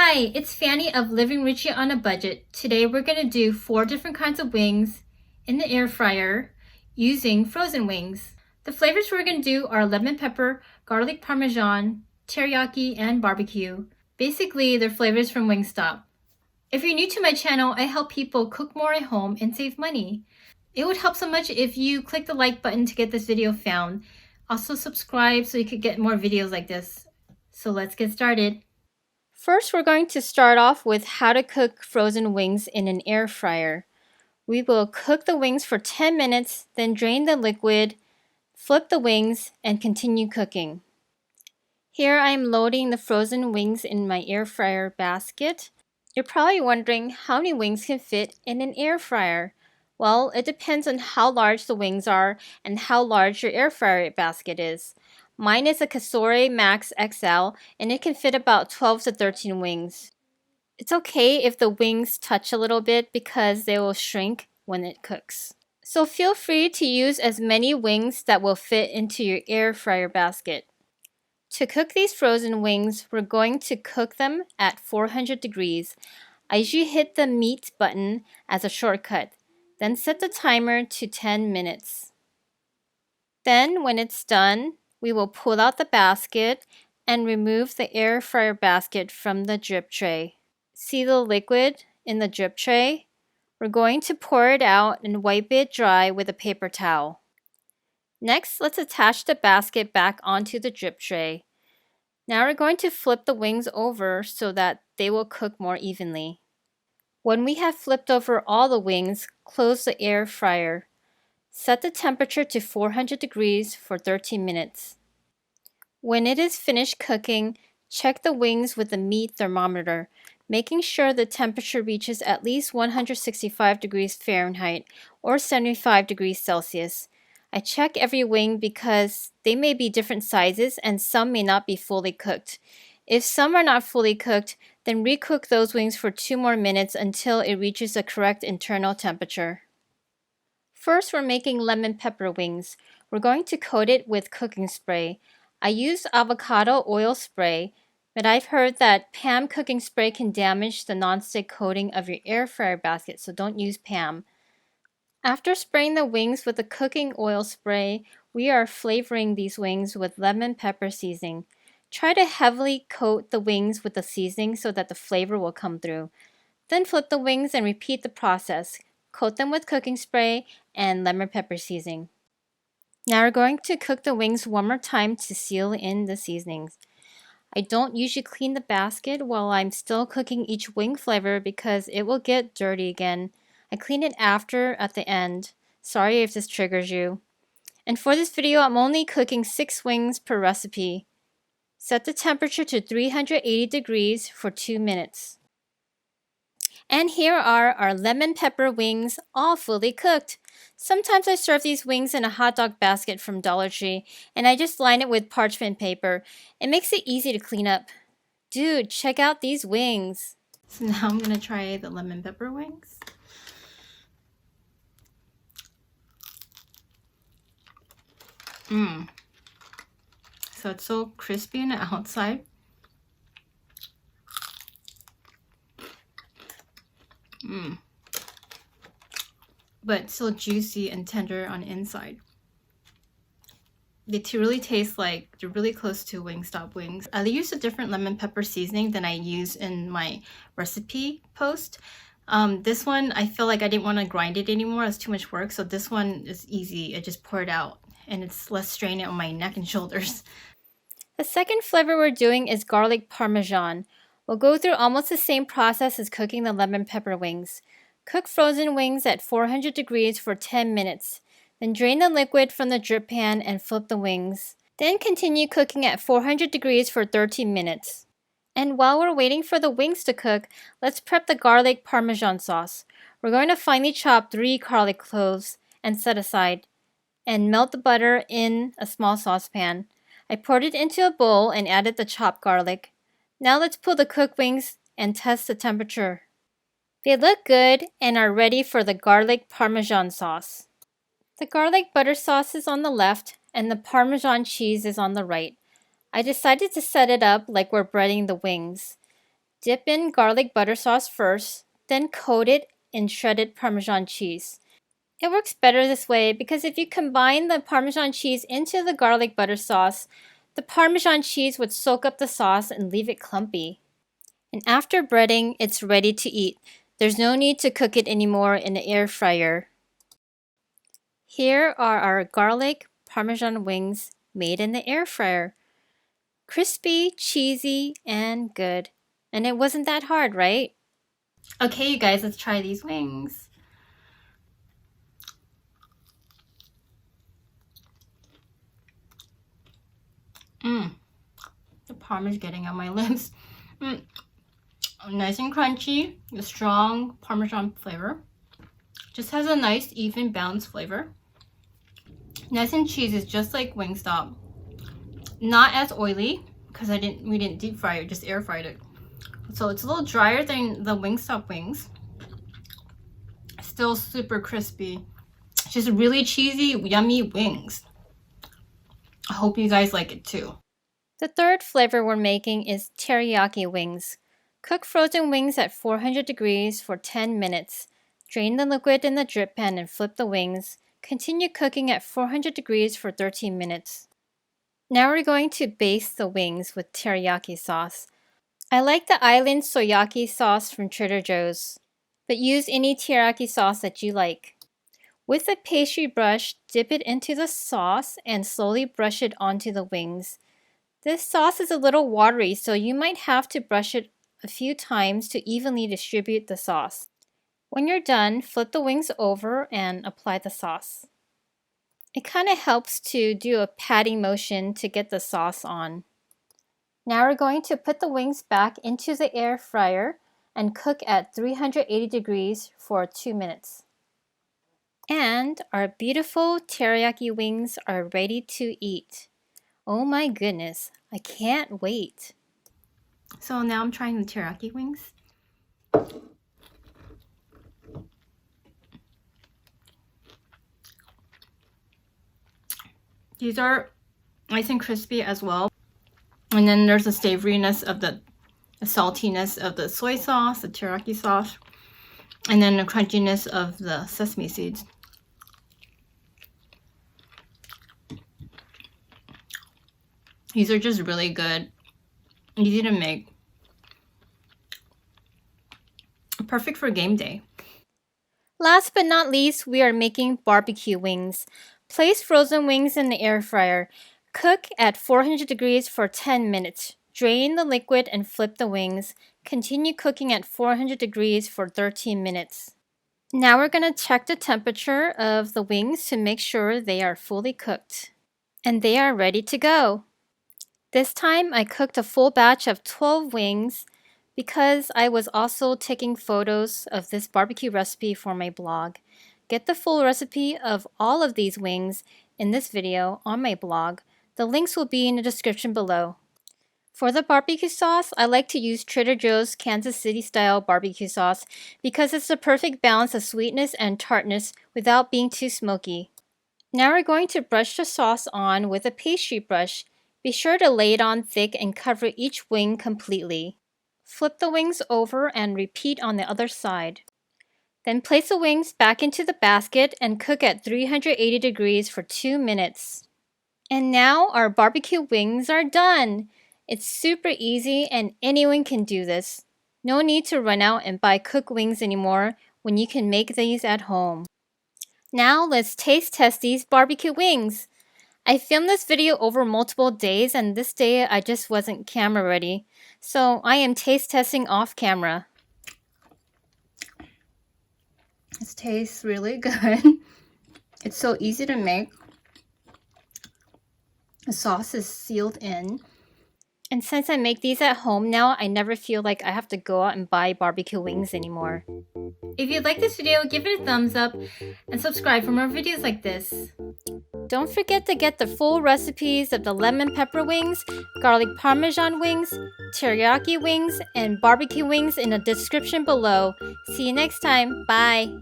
Hi, it's Fanny of Living Richie on a Budget. Today we're going to do 4 different kinds of wings in the air fryer using frozen wings. The flavors we're going to do are lemon pepper, garlic parmesan, teriyaki, and barbecue. Basically, they're flavors from Wingstop. If you're new to my channel, I help people cook more at home and save money. It would help so much if you click the like button to get this video found. Also subscribe so you could get more videos like this. So let's get started. First, we're going to start off with how to cook frozen wings in an air fryer. We will cook the wings for 10 minutes, then drain the liquid, flip the wings, and continue cooking. Here I am loading the frozen wings in my air fryer basket. You're probably wondering how many wings can fit in an air fryer. Well, it depends on how large the wings are and how large your air fryer basket is. Mine is a Kasore Max XL and it can fit about 12 to 13 wings. It's okay if the wings touch a little bit because they will shrink when it cooks. So feel free to use as many wings that will fit into your air fryer basket. To cook these frozen wings, we're going to cook them at 400 degrees. I usually hit the meat button as a shortcut, then set the timer to 10 minutes. Then when it's done, we will pull out the basket and remove the air fryer basket from the drip tray. See the liquid in the drip tray? We're going to pour it out and wipe it dry with a paper towel. Next, let's attach the basket back onto the drip tray. Now we're going to flip the wings over so that they will cook more evenly. When we have flipped over all the wings, close the air fryer. Set the temperature to 400 degrees for 13 minutes. When it is finished cooking, check the wings with the meat thermometer, making sure the temperature reaches at least 165 degrees Fahrenheit or 75 degrees Celsius. I check every wing because they may be different sizes and some may not be fully cooked. If some are not fully cooked, then recook those wings for 2 more minutes until it reaches the correct internal temperature. First, we're making lemon pepper wings. We're going to coat it with cooking spray. I used avocado oil spray, but I've heard that PAM cooking spray can damage the nonstick coating of your air fryer basket, so don't use PAM. After spraying the wings with the cooking oil spray, we are flavoring these wings with lemon pepper seasoning. Try to heavily coat the wings with the seasoning so that the flavor will come through. Then flip the wings and repeat the process. Coat them with cooking spray and lemon pepper seasoning. Now we're going to cook the wings one more time to seal in the seasonings. I don't usually clean the basket while I'm still cooking each wing flavor because it will get dirty again. I clean it after at the end. Sorry if this triggers you. And for this video, I'm only cooking 6 wings per recipe. Set the temperature to 380 degrees for 2 minutes. And here are our lemon pepper wings, all fully cooked. Sometimes I serve these wings in a hot dog basket from Dollar Tree, and I just line it with parchment paper. It makes it easy to clean up. Dude, check out these wings. So now I'm gonna try the lemon pepper wings. So it's so crispy on the outside. But still juicy and tender on the inside. They really taste like they're really close to Wingstop wings. I use a different lemon pepper seasoning than I use in my recipe post. This one, I feel like I didn't want to grind it anymore. It's too much work. So this one is easy. I just pour it out and it's less strain on my neck and shoulders. The second flavor we're doing is garlic parmesan. We'll go through almost the same process as cooking the lemon pepper wings. Cook frozen wings at 400 degrees for 10 minutes. Then drain the liquid from the drip pan and flip the wings. Then continue cooking at 400 degrees for 13 minutes. And while we're waiting for the wings to cook, let's prep the garlic parmesan sauce. We're going to finely chop 3 garlic cloves and set aside. And melt the butter in a small saucepan. I poured it into a bowl and added the chopped garlic. Now let's pull the cooked wings and test the temperature. They look good and are ready for the garlic parmesan sauce. The garlic butter sauce is on the left and the Parmesan cheese is on the right. I decided to set it up like we're breading the wings. Dip in garlic butter sauce first, then coat it in shredded Parmesan cheese. It works better this way because if you combine the Parmesan cheese into the garlic butter sauce, the Parmesan cheese would soak up the sauce and leave it clumpy. And after breading, it's ready to eat. There's no need to cook it anymore in the air fryer. Here are our garlic Parmesan wings made in the air fryer. Crispy, cheesy, and good. And it wasn't that hard, right? Okay, you guys, let's try these wings. The parm is getting on my lips. Nice and crunchy, a strong Parmesan flavor. Just has a nice, even, balanced flavor. Nice and cheesy, just like Wingstop. Not as oily because we didn't deep fry it, just air fried it. So it's a little drier than the Wingstop wings. Still super crispy. Just really cheesy, yummy wings. I hope you guys like it too. The third flavor we're making is teriyaki wings. Cook frozen wings at 400 degrees for 10 minutes. Drain the liquid in the drip pan and flip the wings. Continue cooking at 400 degrees for 13 minutes. Now we're going to baste the wings with teriyaki sauce. I like the island soyaki sauce from Trader Joe's, but use any teriyaki sauce that you like. With a pastry brush, dip it into the sauce and slowly brush it onto the wings. This sauce is a little watery, so you might have to brush it a few times to evenly distribute the sauce. When you're done, flip the wings over and apply the sauce. It kind of helps to do a patting motion to get the sauce on. Now we're going to put the wings back into the air fryer and cook at 380 degrees for 2 minutes. And our beautiful teriyaki wings are ready to eat. Oh my goodness, I can't wait. So now I'm trying the teriyaki wings. These are nice and crispy as well. And then there's the savoriness of the saltiness of the soy sauce, the teriyaki sauce, and then the crunchiness of the sesame seeds. These are just really good, easy to make. Perfect for game day. Last but not least, we are making barbecue wings. Place frozen wings in the air fryer. Cook at 400 degrees for 10 minutes. Drain the liquid and flip the wings. Continue cooking at 400 degrees for 13 minutes. Now we're going to check the temperature of the wings to make sure they are fully cooked. And they are ready to go. This time I cooked a full batch of 12 wings because I was also taking photos of this barbecue recipe for my blog. Get the full recipe of all of these wings in this video on my blog. The links will be in the description below. For the barbecue sauce, I like to use Trader Joe's Kansas City style barbecue sauce because it's the perfect balance of sweetness and tartness without being too smoky. Now we're going to brush the sauce on with a pastry brush. Be sure to lay it on thick and cover each wing completely. Flip the wings over and repeat on the other side. Then place the wings back into the basket and cook at 380 degrees for 2 minutes. And now our barbecue wings are done! It's super easy and anyone can do this. No need to run out and buy cooked wings anymore when you can make these at home. Now let's taste test these barbecue wings. I filmed this video over multiple days and this day I just wasn't camera ready. So I am taste testing off camera. This tastes really good. It's so easy to make. The sauce is sealed in. And since I make these at home now, I never feel like I have to go out and buy barbecue wings anymore. If you like this video, give it a thumbs up and subscribe for more videos like this. Don't forget to get the full recipes of the lemon pepper wings, garlic parmesan wings, teriyaki wings, and barbecue wings in the description below. See you next time. Bye!